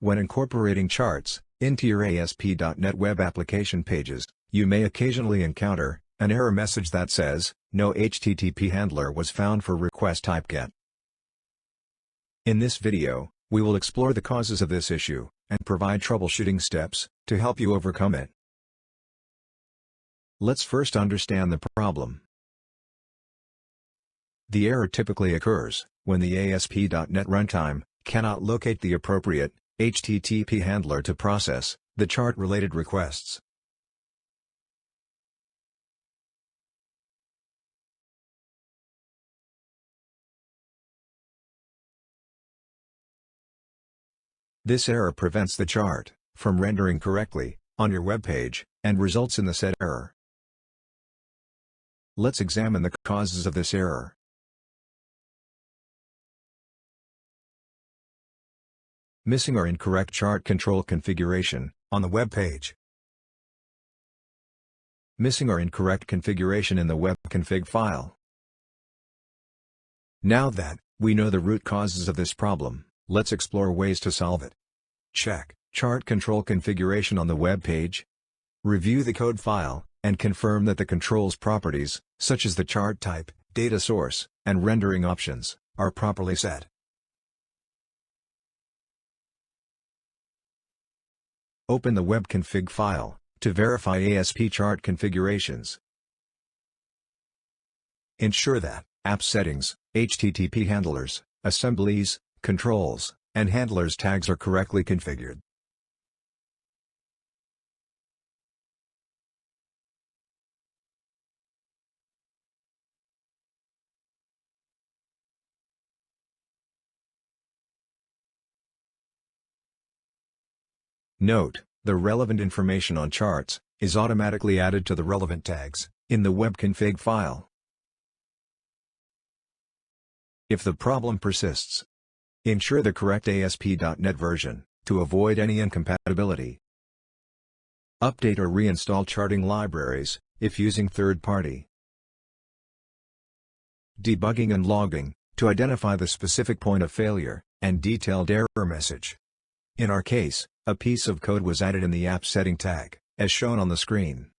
When incorporating charts into your ASP.NET Web application pages, you may occasionally encounter an error message that says, "No HTTP handler was found for request type GET." In this video, we will explore the causes of this issue, and provide troubleshooting steps to help you overcome it. Let's first understand the problem. The error typically occurs when the ASP.NET runtime cannot locate the appropriate HTTP handler to process the chart-related requests. This error prevents the chart from rendering correctly on your web page and results in the said error. Let's examine the causes of this error. Missing or incorrect chart control configuration on the web page. Missing or incorrect configuration in the web.config file. Now that we know the root causes of this problem, let's explore ways to solve it. Check chart control configuration on the web page. Review the code file, and confirm that the controls properties, such as the chart type, data source, and rendering options, are properly set. Open the web.config file to verify ASP chart configurations. Ensure that app settings, HTTP handlers, assemblies, controls, and handlers tags are correctly configured. Note: the relevant information on charts is automatically added to the relevant tags in the web.config file. If the problem persists, ensure the correct ASP.NET version to avoid any incompatibility. Update or reinstall charting libraries if using third-party. Debugging and logging to identify the specific point of failure and detailed error message. In our case, a piece of code was added in the app setting tag, as shown on the screen.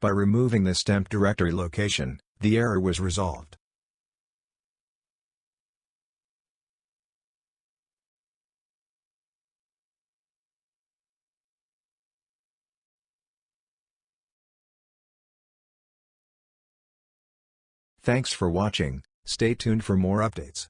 By removing this temp directory location, the error was resolved. Thanks for watching. Stay tuned for more updates.